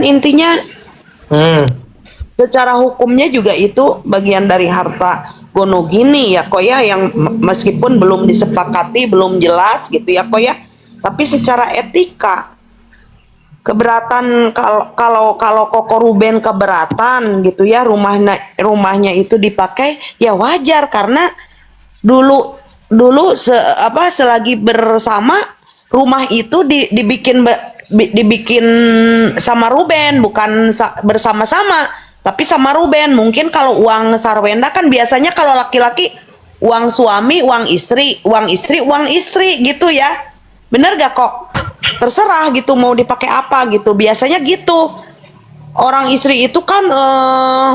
intinya Hmm. secara hukumnya juga itu bagian dari harta gono gini ya kok ya, yang meskipun belum disepakati, belum jelas gitu ya kok ya, tapi secara etika keberatan, kalau Koko Ruben keberatan gitu ya, rumahnya itu dipakai, ya wajar karena dulu dulu selagi bersama rumah itu dibikin sama Ruben, bukan bersama-sama tapi sama Ruben. Mungkin kalau uang Sarwenda kan biasanya kalau laki-laki uang suami, uang istri gitu ya, bener gak kok? Terserah gitu mau dipakai apa gitu, biasanya gitu. Orang istri itu kan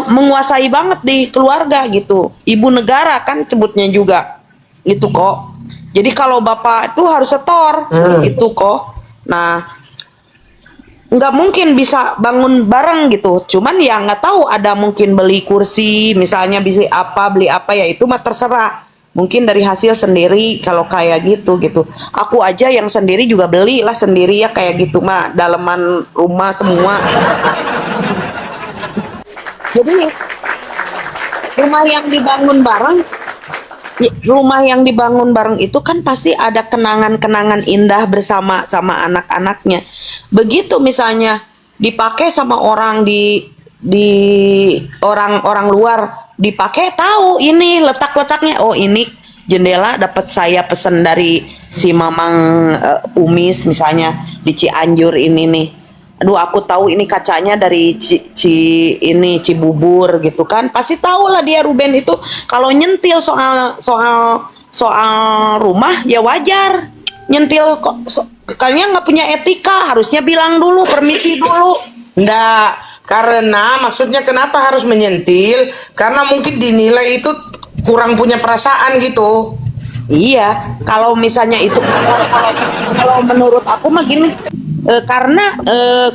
menguasai banget di keluarga gitu, ibu negara kan sebutnya juga gitu kok. Jadi kalau bapak itu harus setor gitu kok. Nah, nggak mungkin bisa bangun bareng gitu, cuman ya nggak tahu, ada mungkin beli kursi misalnya, bisa apa beli apa ya, itu mah terserah, mungkin dari hasil sendiri kalau kayak gitu. Aku aja yang sendiri juga beli lah sendiri ya kayak gitu mah, daleman rumah semua. Jadi rumah yang dibangun bareng rumah yang dibangun bareng itu kan pasti ada kenangan-kenangan indah bersama sama anak-anaknya. Begitu misalnya dipakai sama orang di orang-orang luar, dipakai, tahu ini letak-letaknya, oh ini jendela dapat saya pesan dari si Mamang Umis misalnya di Cianjur ini nih. Aduh, aku tahu ini kacanya dari Cibubur gitu kan. Pasti tahu lah dia Ruben itu kalau nyentil soal rumah ya wajar. Nyentil kok kayaknya nggak punya etika, harusnya bilang dulu, permisi dulu. Enggak, karena maksudnya kenapa harus menyentil? Karena mungkin dinilai itu kurang punya perasaan gitu. Iya, kalau misalnya itu kalau menurut aku mah gini, karena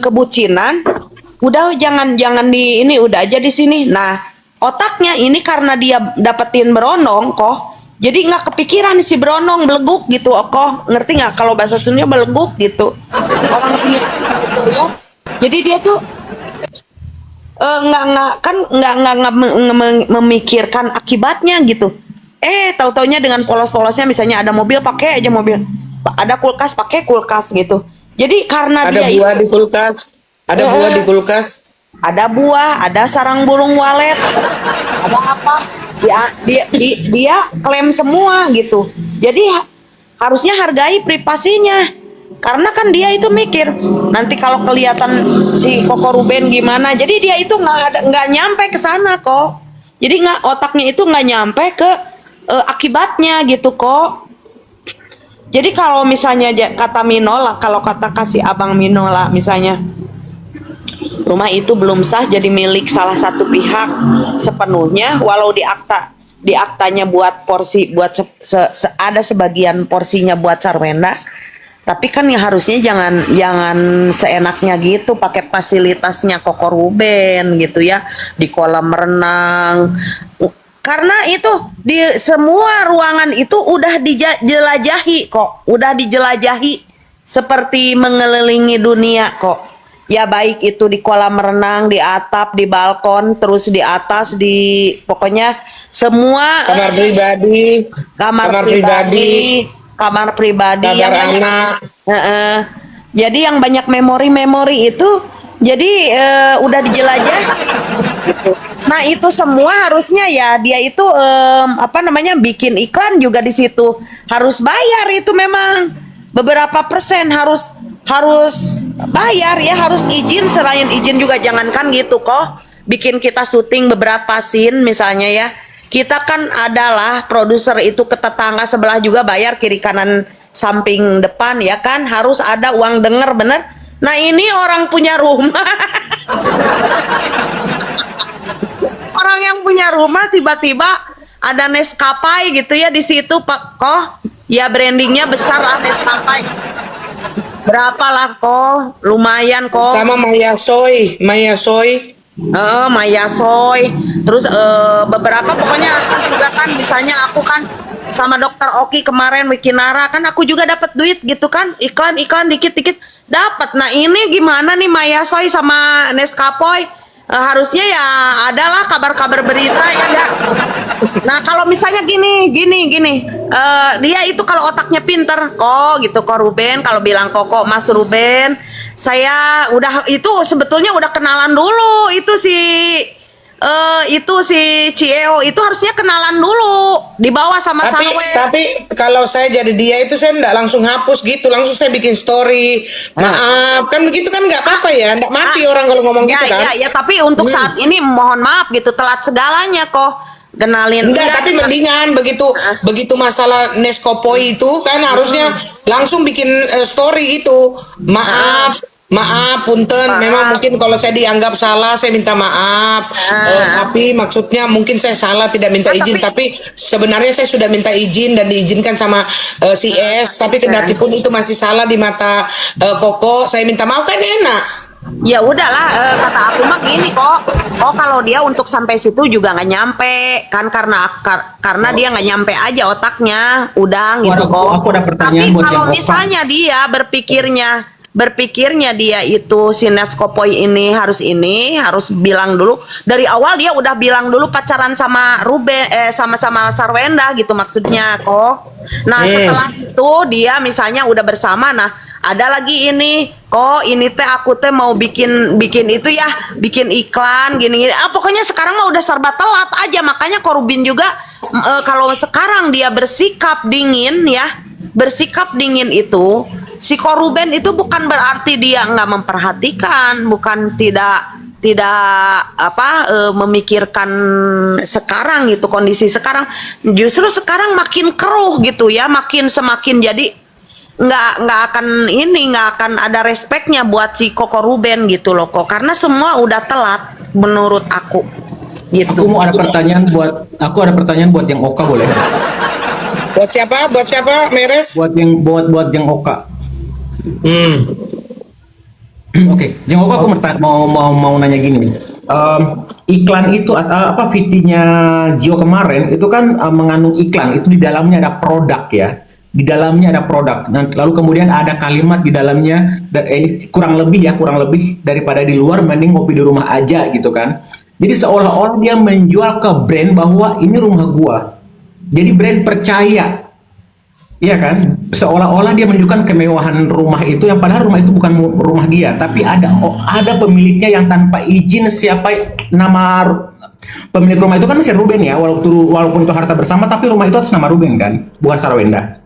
kebucinan, udah jangan di ini, udah aja di sini. Nah, otaknya ini karena dia dapetin berondong kok, jadi nggak kepikiran si berondong beleguk gitu, kok ngerti nggak kalau bahasa Sunda beleguk gitu. Orang punya gitu ya. Jadi dia tuh nggak kan nggak memikirkan akibatnya gitu. Tahu-taunya dengan polos-polosnya, misalnya ada mobil pakai aja mobil, ada kulkas pakai kulkas gitu. Jadi karena Ada dia buah di kulkas, ada buah di kulkas. ada buah, ada sarang burung walet, ada apa? Dia klaim semua gitu. Jadi harusnya hargai privasinya. Karena kan dia itu mikir nanti kalau kelihatan si Koko Ruben gimana. Jadi dia itu nggak nyampe ke sana kok. Jadi otaknya itu nggak nyampe ke akibatnya gitu kok. Jadi kalau misalnya kata Minola, kalau kata kasih abang Minola misalnya, rumah itu belum sah jadi milik salah satu pihak sepenuhnya, walau di aktanya buat porsi, buat ada sebagian porsinya buat Sarwenda, tapi kan ya harusnya jangan seenaknya gitu pakai fasilitasnya Koko Ruben gitu ya, di kolam renang. Karena itu di semua ruangan itu udah dijelajahi kok, udah dijelajahi seperti mengelilingi dunia kok. Ya baik itu di kolam renang, di atap, di balkon, terus di atas, di pokoknya semua Kamar pribadi, kamar kamar pribadi, kamar pribadi kamar yang banyak. anak. Jadi yang banyak memori-memori itu, jadi udah dijelajah. Nah itu semua harusnya ya dia itu bikin iklan juga di situ, harus bayar itu, memang beberapa persen harus bayar ya, harus izin, selain izin juga jangankan gitu kok, bikin kita syuting beberapa scene misalnya ya, kita kan adalah produser itu ke tetangga sebelah juga bayar, kiri kanan samping depan ya kan, harus ada uang denger bener. Nah ini orang punya rumah orang yang punya rumah tiba-tiba ada Nescafe gitu ya di situ Pak kok, ya brandingnya besar lah Nescafe. Berapa lah kok, lumayan kok. Sama Maya Soy, Maya Soy. Maya Soy. Terus beberapa pokoknya juga kan, misalnya aku kan sama Dokter Oki kemarin Wikinara kan, aku juga dapat duit gitu kan, iklan-iklan dikit-dikit. dapat. Nah ini gimana nih Maya Soy sama Neskapoy? Harusnya ya adalah kabar-kabar berita ya enggak. Nah kalau misalnya gini, dia itu kalau otaknya pinter kok gitu kok Ruben kalau bilang kok Mas Ruben, saya udah itu sebetulnya udah kenalan dulu itu si Cieo itu harusnya kenalan dulu dibawa sama Tapi Sarwe. tapi kalau saya jadi dia itu saya enggak langsung hapus gitu, langsung saya bikin story. Maaf, kan begitu kan nggak apa-apa ya, enggak mati orang kalau ngomong Ya, gitu kan. ya, tapi untuk saat ini mohon maaf gitu telat segalanya kok kenalin. Enggak, tapi mendingan begitu begitu masalah Neskopoi itu kan harusnya langsung bikin story gitu. Maaf, punten. Memang mungkin kalau saya dianggap salah, saya minta maaf. Tapi maksudnya mungkin saya salah tidak minta izin, tapi sebenarnya saya sudah minta izin dan diizinkan sama si S. Tapi kendati pun itu masih salah di mata Koko, saya minta maaf kan enak. Ya udahlah, kata aku mah gini kok. Oh kalau dia untuk sampai situ juga nggak nyampe kan karena dia nggak nyampe aja otaknya, udah gitu kok. Aku ada pertanyaan Tapi buat kalau yang Oka. misalnya dia berpikirnya dia itu si Neskopoi ini harus bilang dulu dari awal, dia udah bilang dulu pacaran sama Ruben sama Sarwenda gitu maksudnya kok. Nah setelah itu dia misalnya udah bersama, nah ada lagi ini kok ini teh aku teh mau bikin itu ya, bikin iklan gini pokoknya sekarang mah udah serba telat aja. Makanya Korubin juga kalau sekarang dia bersikap dingin itu si Koruben itu bukan berarti dia nggak memperhatikan, bukan tidak memikirkan sekarang gitu, kondisi sekarang justru sekarang makin keruh gitu ya, semakin jadi nggak akan ada respeknya buat si Koko Ruben gitu loh kok, karena semua udah telat menurut aku gitu. Aku ada pertanyaan buat yang Oka, boleh? Buat siapa? Meres? Buat yang Oka. Oke, Jeng Oka, aku mau nanya gini. Iklan itu atau VT-nya Gio kemarin itu kan mengandung iklan, itu di dalamnya ada produk ya. Di dalamnya ada produk. Nah, lalu kemudian ada kalimat di dalamnya, dan ini kurang lebih daripada di luar mending ngopi di rumah aja gitu kan. Jadi seolah-olah dia menjual ke brand bahwa ini rumah gua. Jadi brand percaya. Iya kan? Seolah-olah dia menunjukkan kemewahan rumah itu, yang padahal rumah itu bukan rumah dia, tapi ada pemiliknya yang tanpa izin. Siapa nama pemilik rumah itu kan si Ruben ya, walaupun itu harta bersama, tapi rumah itu atas nama Ruben kan, bukan Sarwenda.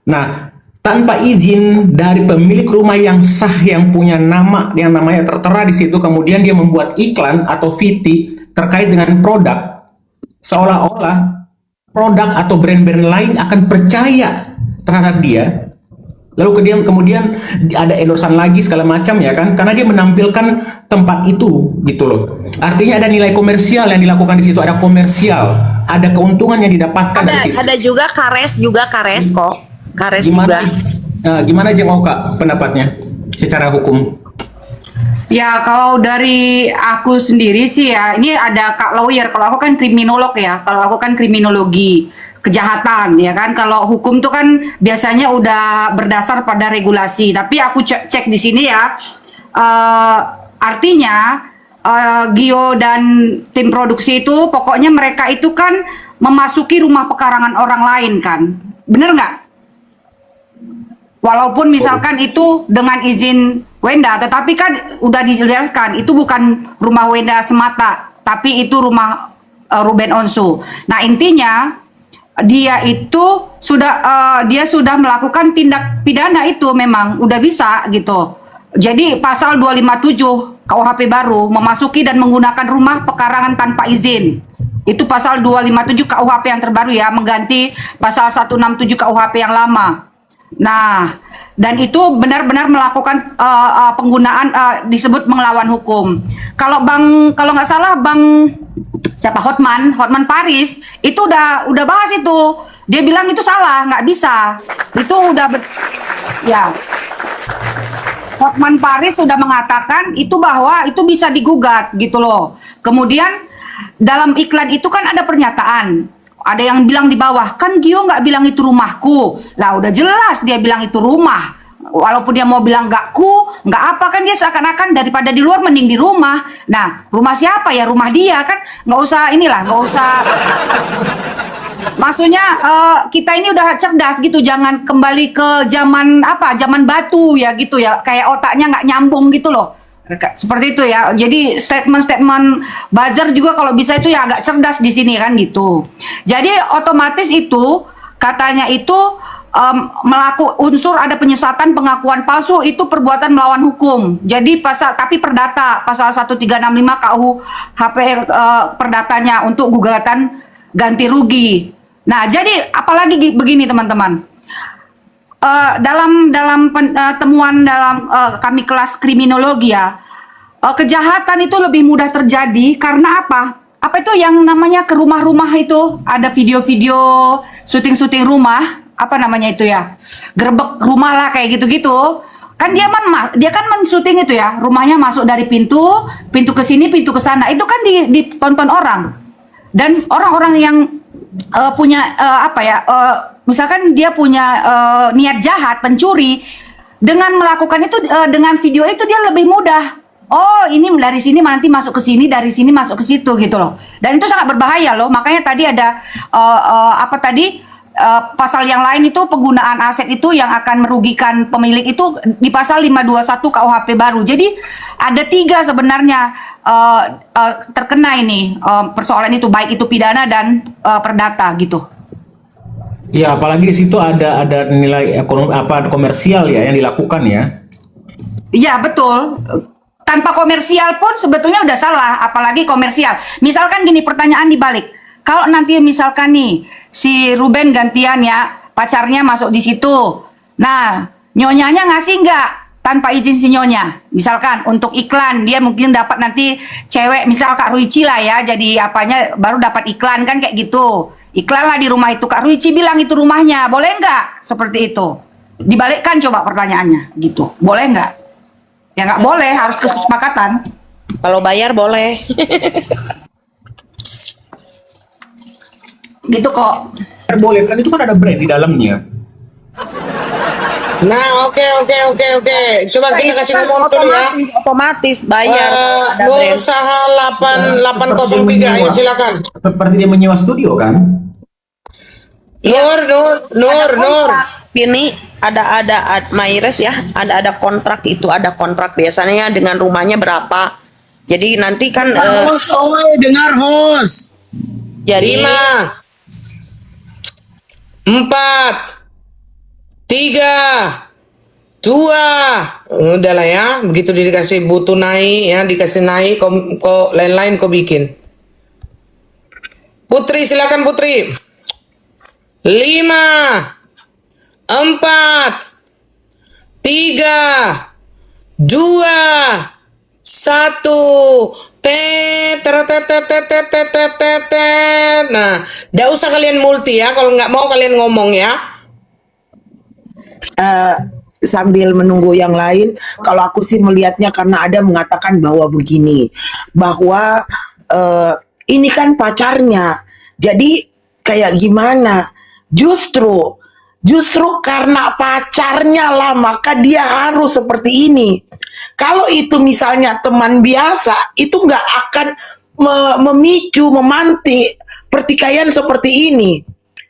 Nah, tanpa izin dari pemilik rumah yang sah, yang punya nama, yang namanya tertera di situ, kemudian dia membuat iklan atau VT terkait dengan produk, seolah-olah produk atau brand-brand lain akan percaya terhadap dia. Lalu kemudian ada endorsan lagi segala macam ya kan, karena dia menampilkan tempat itu gitu loh. Artinya ada nilai komersial yang dilakukan di situ, ada komersial, ada keuntungan yang didapatkan dari situ. Ada juga kares kok. Kares Gimana, juga. gimana Jeng Oka pendapatnya secara hukum? Ya, kalau dari aku sendiri sih ya, ini ada Kak Lawyer. Kalau aku kan kriminolog ya, kalau aku kan kriminologi kejahatan ya kan. Kalau hukum tuh kan biasanya udah berdasar pada regulasi. Tapi aku cek di sini ya, artinya Gio dan tim produksi itu pokoknya mereka itu kan memasuki rumah pekarangan orang lain kan, bener nggak? Walaupun misalkan itu dengan izin Wenda, tetapi kan udah dijelaskan itu bukan rumah Wenda semata, tapi itu rumah Ruben Onsu. Nah intinya dia itu dia sudah melakukan tindak pidana, itu memang udah bisa gitu. Jadi pasal 257 KUHP baru, memasuki dan menggunakan rumah pekarangan tanpa izin. Itu pasal 257 KUHP yang terbaru ya, mengganti pasal 167 KUHP yang lama. Nah, dan itu benar-benar melakukan penggunaan disebut melawan hukum. Kalau nggak salah Bang siapa Hotman Paris itu udah bahas itu. Dia bilang itu salah, nggak bisa. Itu ya. Hotman Paris sudah mengatakan itu bahwa itu bisa digugat gitu loh. Kemudian dalam iklan itu kan ada pernyataan. Ada yang bilang di bawah, kan Gio nggak bilang itu rumahku. Lah udah jelas dia bilang itu rumah. walaupun dia mau bilang nggak cool, nggak apa, kan dia seakan-akan daripada di luar mending di rumah. Nah, rumah siapa ya? Rumah dia kan, nggak usah inilah, nggak usah. Maksudnya kita ini udah cerdas gitu, jangan kembali ke zaman apa, zaman batu ya gitu ya, kayak otaknya nggak nyambung gitu loh. Seperti itu ya. Jadi statement-statement buzzer juga kalau bisa itu ya agak cerdas di sini kan gitu. Jadi otomatis itu katanya itu unsur ada penyesatan, pengakuan palsu itu perbuatan melawan hukum. Jadi tapi perdata pasal 1365 KUH HP perdatanya untuk gugatan ganti rugi. Nah, jadi apalagi begini teman-teman. Temuan dalam kami kelas kriminologi ya, kejahatan itu lebih mudah terjadi karena apa? Apa itu yang namanya ke rumah-rumah itu ada video-video syuting-syuting rumah, apa namanya itu ya? Gerbek rumah lah kayak gitu-gitu. Kan dia kan men-syuting itu ya, rumahnya masuk dari pintu ke sini, pintu ke sana. Itu kan ditonton orang. Dan orang-orang yang punya misalkan dia punya niat jahat, pencuri, dengan melakukan itu dengan video itu dia lebih mudah. Oh, ini dari sini nanti masuk ke sini, dari sini masuk ke situ gitu loh. Dan itu sangat berbahaya loh. Makanya tadi ada pasal yang lain itu penggunaan aset itu yang akan merugikan pemilik itu di pasal 521 KUHP baru. Jadi ada 3 sebenarnya terkena ini persoalan itu, baik itu pidana dan perdata gitu. Ya, apalagi di situ ada nilai ekonomi komersial ya yang dilakukan ya. Iya, betul. Tanpa komersial pun sebetulnya udah salah, apalagi komersial. Misalkan gini, pertanyaan dibalik. Kalau nanti misalkan nih si Ruben gantian ya, pacarnya masuk di situ. Nah, nyonyanya ngasih nggak tanpa izin si nyonya? Misalkan untuk iklan, dia mungkin dapat nanti cewek, misal Kak Ruici lah ya, jadi apanya baru dapat iklan kan kayak gitu. Iklan lah di rumah itu, Kak Ruici bilang itu rumahnya, boleh nggak? Seperti itu. Dibalikkan coba pertanyaannya, gitu. Boleh nggak? Ya nggak boleh, harus kesepakatan. Kalau bayar boleh. Gitu kok. Boleh kan, itu kan ada brand di dalamnya. Nah, oke. Coba kita kasih ngomong dulu ya. Otomatis bayar. Ada Nur brand. Saha 803, ayo silakan. Seperti dia menyewa studio kan? Nur. Ini ada Maires ya, ada kontrak, itu ada kontrak biasanya dengan rumahnya berapa. Jadi nanti kan dengar host. jadi 5 4 3 2, udahlah ya, begitu dikasih butuh naik ya, dikasih naik kok lain-lain kok bikin. Putri silakan Putri. 5 4 3 2 1. Nah, nggak usah kalian multi ya, kalau nggak mau kalian ngomong ya. Sambil menunggu yang lain, kalau aku sih melihatnya karena ada mengatakan bahwa begini, bahwa ini kan pacarnya, jadi kayak gimana? Justru karena pacarnya lah, maka dia harus seperti ini. Kalau itu misalnya teman biasa, itu nggak akan memicu, memantik pertikaian seperti ini.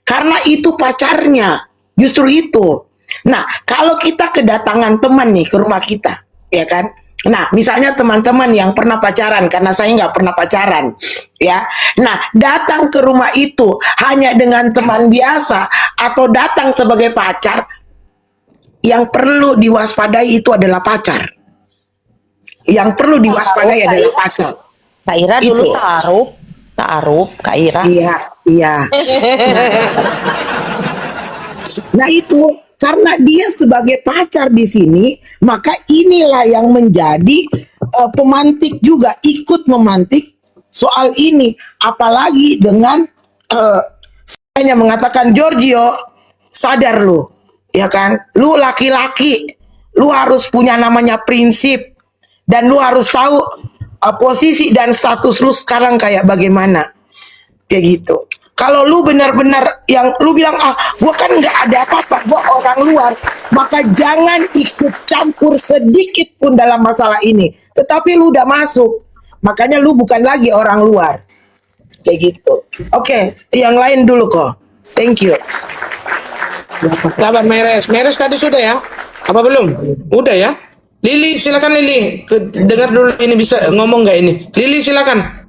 Karena itu pacarnya, justru itu. Nah, kalau kita kedatangan teman nih ke rumah kita, ya kan? Nah, misalnya teman-teman yang pernah pacaran, karena saya nggak pernah pacaran, ya. Nah, datang ke rumah itu hanya dengan teman biasa atau datang sebagai pacar, yang perlu diwaspadai itu adalah pacar. Yang perlu diwaspadai adalah pacar. Kak Ira dulu Itu. taruh Kak Ira. Iya. Nah itu karena dia sebagai pacar di sini, maka inilah yang menjadi pemantik juga, ikut memantik soal ini. Apalagi dengan hanya mengatakan, Giorgio, sadar lu, ya kan? Lu laki-laki, lu harus punya namanya prinsip, dan lu harus tahu posisi dan status lu sekarang kayak bagaimana, kayak gitu. Kalau lu benar-benar yang lu bilang, ah, gua kan nggak ada apa-apa, gua orang luar, maka jangan ikut campur sedikit pun dalam masalah ini. Tetapi lu udah masuk, makanya lu bukan lagi orang luar. Kayak gitu. Oke, yang lain dulu kok. Thank you. Sabar Meres. Meres tadi sudah ya? Apa belum? Udah ya? Lili, silakan Lili. Dengar dulu ini bisa ngomong nggak ini? Lili silakan.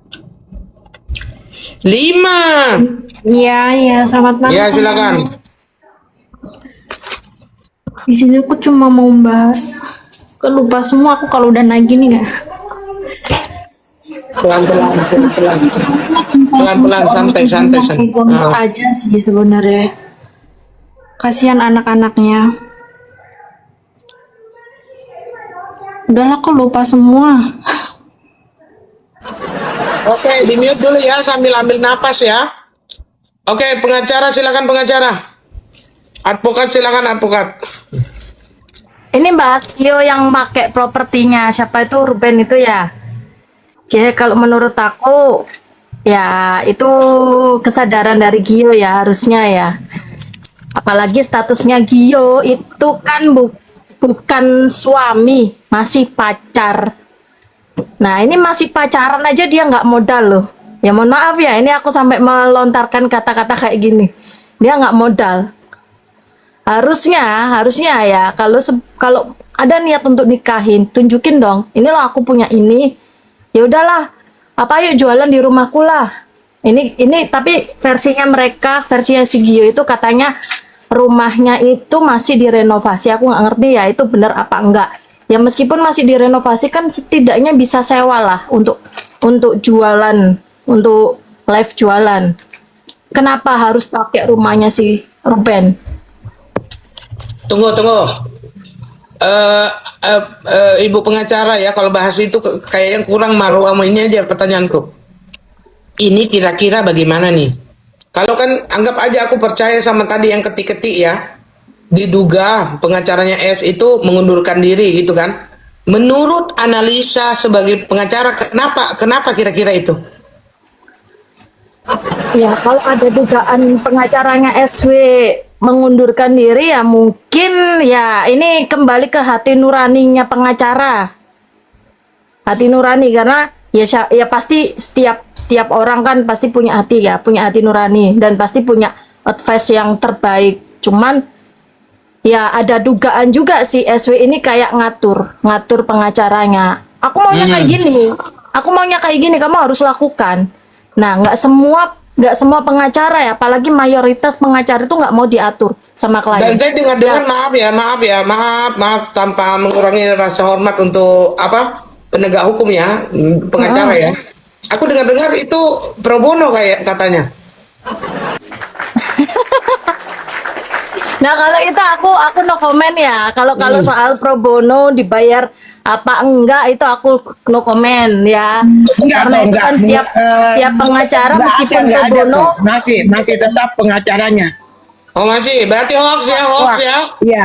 5. Ya, selamat malam. Ya silakan. Di sini aku cuma mau bahas. Lupa semua aku kalau udah naik gini nggak. Pelan-pelan, santai. Aja sih sebenarnya. Kasihan anak-anaknya. Udahlah, aku lupa semua. Oke, di mute dulu ya sambil ambil napas ya. Oke, pengacara silakan pengacara. Advokat silakan advokat. Ini Mbak Gio yang pakai propertinya siapa itu Ruben itu ya. Oke, kalau menurut aku ya itu kesadaran dari Gio ya harusnya ya. Apalagi statusnya Gio itu kan bukan suami, masih pacar. Nah ini masih pacaran aja dia nggak modal loh. Ya mohon maaf ya, ini aku sampai melontarkan kata-kata kayak gini. Dia nggak modal. Harusnya ya kalau ada niat untuk nikahin, tunjukin dong. Ini loh aku punya ini. Ya udahlah, apa yuk jualan di rumahku lah. Ini tapi versinya mereka, versinya si Gio itu katanya rumahnya itu masih direnovasi. Aku nggak ngerti ya itu benar apa enggak. Ya meskipun masih direnovasi kan setidaknya bisa sewa lah untuk jualan, untuk live jualan. Kenapa harus pakai rumahnya si Ruben? Tunggu. Ibu pengacara ya, kalau bahas itu kayak yang kurang maru sama ini aja pertanyaanku. Ini kira-kira bagaimana nih? Kalau kan anggap aja aku percaya sama tadi yang ketik-ketik ya. Diduga pengacaranya S itu mengundurkan diri gitu kan. Menurut analisa sebagai pengacara kenapa kira-kira itu? Ya kalau ada dugaan pengacaranya SW mengundurkan diri ya mungkin ya ini kembali ke hati nuraninya pengacara. Hati nurani karena ya pasti setiap orang kan pasti punya hati ya, punya hati nurani dan pasti punya advice yang terbaik. Cuman ya ada dugaan juga si SW ini kayak ngatur pengacaranya. Aku maunya kayak gini. Aku maunya kayak gini, kamu harus lakukan. Nah, nggak semua pengacara ya, apalagi mayoritas pengacara itu nggak mau diatur sama klien. Dan saya dengar maaf tanpa mengurangi rasa hormat untuk penegak hukum ya, pengacara ya. Aku dengar itu pro bono kayak katanya. Nah kalau itu aku no komen ya. Kalau soal pro bono dibayar apa enggak itu aku no komen ya. Karena itu kan setiap pengacara meskipun pro bono masih tetap pengacaranya. Oh masih, berarti hoax ya. Iya.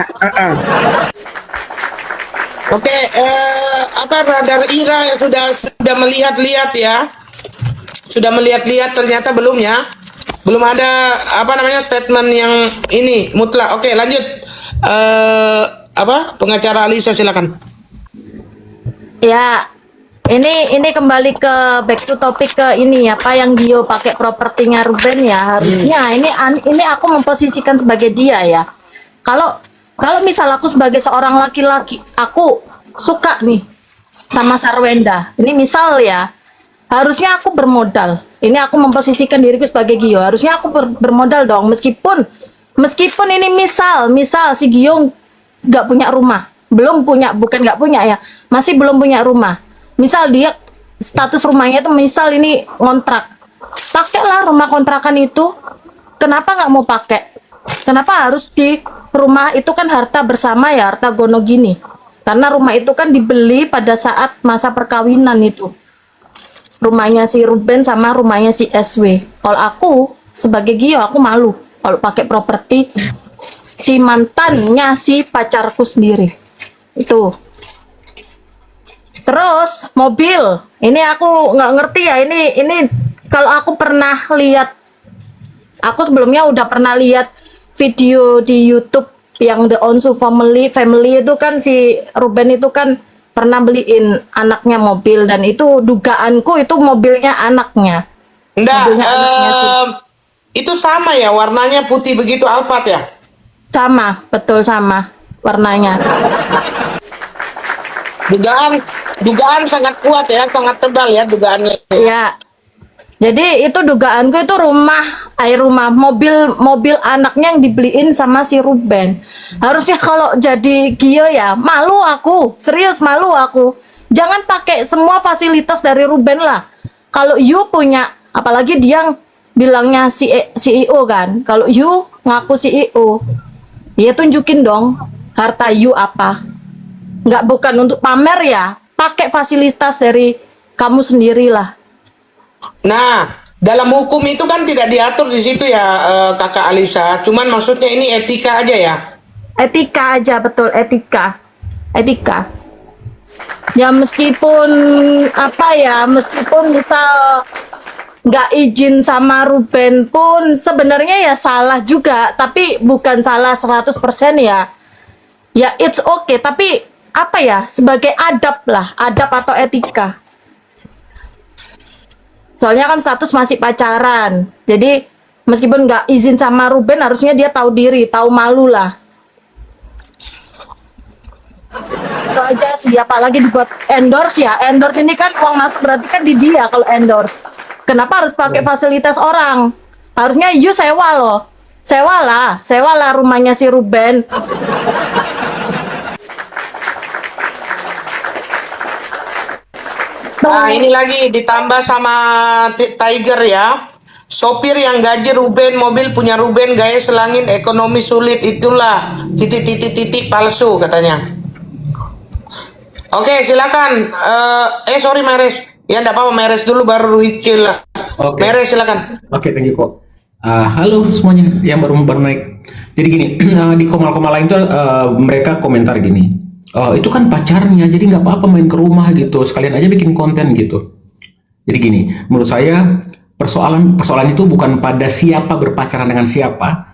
Oke, Radar Ira yang sudah melihat-lihat ya. Sudah melihat-lihat ternyata belum ya. Belum ada statement yang ini mutlak. Oke, lanjut. Pengacara Alisa silakan. ya ini kembali ke back to topik ke ini apa yang Gio pakai propertinya Ruben ya. Harusnya ini aku memposisikan sebagai dia ya. Kalau misal aku sebagai seorang laki-laki, aku suka nih sama Sarwenda. Ini misal ya, harusnya aku bermodal. Ini aku memposisikan diriku sebagai Gio. Harusnya aku bermodal dong. Meskipun ini misal si Gio nggak punya rumah, bukan nggak punya ya, masih belum punya rumah. Misal dia status rumahnya itu misal ini ngontrak, pakailah rumah kontrakan itu. Kenapa nggak mau pakai? Kenapa harus di rumah itu kan harta bersama ya, harta gono gini. Karena rumah itu kan dibeli pada saat masa perkawinan itu. Rumahnya si Ruben sama rumahnya si SW. Kalau aku sebagai Gio aku malu kalau pakai properti si mantannya si pacarku sendiri. Itu. Terus mobil. Ini aku nggak ngerti ya. Ini kalau aku pernah lihat Aku sebelumnya udah pernah lihat video di YouTube yang The Onsu Family itu kan si Ruben itu kan pernah beliin anaknya mobil dan itu dugaanku itu mobilnya anaknya. Enggak, Mobilnya anaknya sih. itu sama ya warnanya putih begitu Alphard ya? Sama, betul sama warnanya. Dugaan sangat kuat ya, sangat tebal ya dugaannya. Ya. Jadi itu dugaanku itu rumah mobil anaknya yang dibeliin sama si Ruben. Harusnya kalau jadi Gio ya malu aku, serius malu aku. Jangan pakai semua fasilitas dari Ruben lah. Kalau you punya, apalagi dia bilangnya CEO kan. Kalau you ngaku CEO, ya tunjukin dong harta you apa. Nggak bukan untuk pamer ya, pakai fasilitas dari kamu sendirilah. Nah, dalam hukum itu kan tidak diatur di situ ya, Kakak Alisa. Cuman maksudnya ini etika aja ya. Etika aja, betul, etika. Ya meskipun meskipun misal nggak izin sama Ruben pun sebenarnya ya salah juga, tapi bukan salah 100% ya. Ya it's okay, tapi apa ya, sebagai adab atau etika. Soalnya kan status masih pacaran. Jadi meskipun nggak izin sama Ruben, harusnya dia tahu diri, tahu malu lah. Itu aja sih, apalagi dibuat endorse ya. Endorse ini kan uang masuk berarti kan di dia kalau endorse. Kenapa harus pakai fasilitas orang? Harusnya you sewa loh. Sewa lah rumahnya si Ruben. Nah, ini lagi ditambah sama Tiger ya. Sopir yang gaji Ruben, mobil punya Ruben, gaya selangin, ekonomi sulit, itulah titik palsu katanya. Oke, silakan. Sorry Meres. Ya enggak apa-apa, Meres dulu baru Ruicil lah. Oke. Meres silakan. Oke, thank you kok. Halo semuanya yang baru naik. Jadi gini, di komal-komal lain tuh mereka komentar gini. Itu kan pacarnya, jadi nggak apa-apa main ke rumah gitu. Sekalian aja bikin konten gitu. Jadi gini, menurut saya persoalan itu bukan pada siapa berpacaran dengan siapa.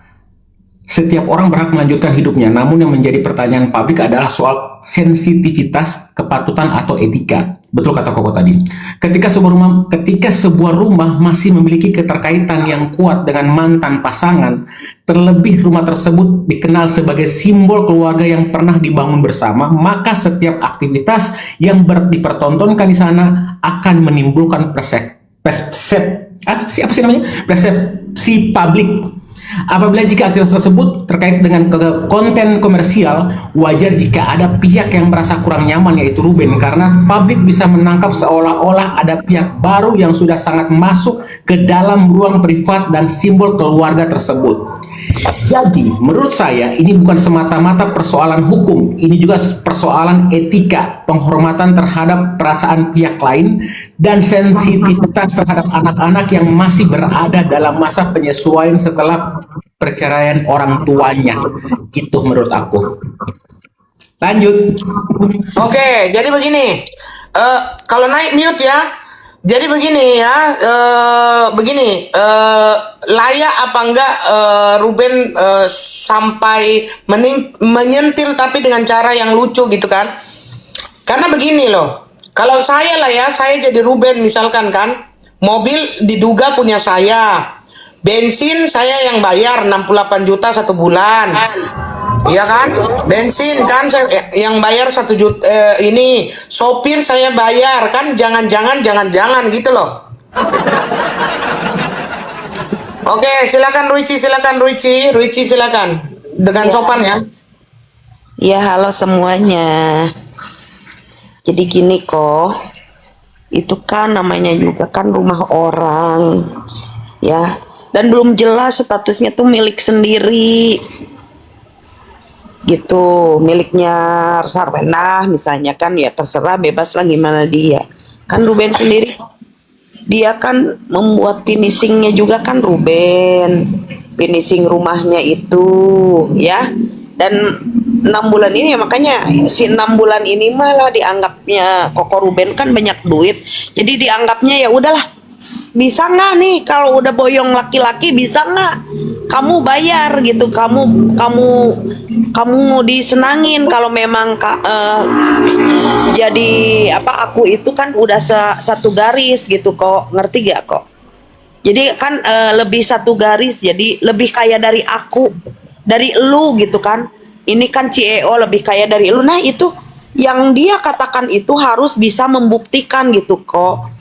Setiap orang berhak melanjutkan hidupnya. Namun yang menjadi pertanyaan publik adalah soal sensitivitas, kepatutan atau etika. Betul kata Koko tadi. Ketika sebuah rumah masih memiliki keterkaitan yang kuat dengan mantan pasangan, terlebih rumah tersebut dikenal sebagai simbol keluarga yang pernah dibangun bersama, maka setiap aktivitas yang dipertontonkan di sana akan menimbulkan persepsi publik. Apabila jika aktivitas tersebut terkait dengan konten komersial, wajar jika ada pihak yang merasa kurang nyaman, yaitu Ruben, karena publik bisa menangkap seolah-olah ada pihak baru yang sudah sangat masuk ke dalam ruang privat dan simbol keluarga tersebut. Jadi, menurut saya ini bukan semata-mata persoalan hukum, ini juga persoalan etika, penghormatan terhadap perasaan pihak lain, dan sensitivitas terhadap anak-anak yang masih berada dalam masa penyesuaian setelah perceraian orang tuanya. Gitu menurut aku. Lanjut. Oke, jadi begini. Kalau naik mute ya. Jadi begini ya, layak apa enggak Ruben sampai menyentil tapi dengan cara yang lucu gitu kan? Karena begini loh, kalau saya lah ya, saya jadi Ruben misalkan kan, mobil diduga punya saya, bensin saya yang bayar 68 juta satu bulan. Iya kan, bensin kan saya yang bayar 1 juta, ini sopir saya bayar kan, jangan gitu loh. Oke, silakan Ruici silakan dengan sopan ya. Ya, halo semuanya. Jadi gini kok, itu kan namanya juga kan rumah orang, ya. Dan belum jelas statusnya tuh milik sendiri. Gitu, miliknya Sarwena misalnya kan, ya terserah, bebas lah gimana dia. Kan Ruben sendiri, dia kan membuat finishingnya juga kan Ruben. Finishing rumahnya itu, ya. Dan 6 bulan ini ya, makanya si 6 bulan ini malah dianggapnya Koko Ruben kan banyak duit, jadi dianggapnya ya udahlah bisa nggak nih kalau udah boyong laki-laki, bisa nggak kamu bayar gitu, kamu mau disenangin kalau memang jadi apa, aku itu kan udah satu garis gitu kok, ngerti gak kok? Jadi kan lebih satu garis, jadi lebih kaya dari aku, dari lu gitu kan. Ini kan CEO lebih kaya dari lu. Nah itu yang dia katakan itu harus bisa membuktikan gitu kok.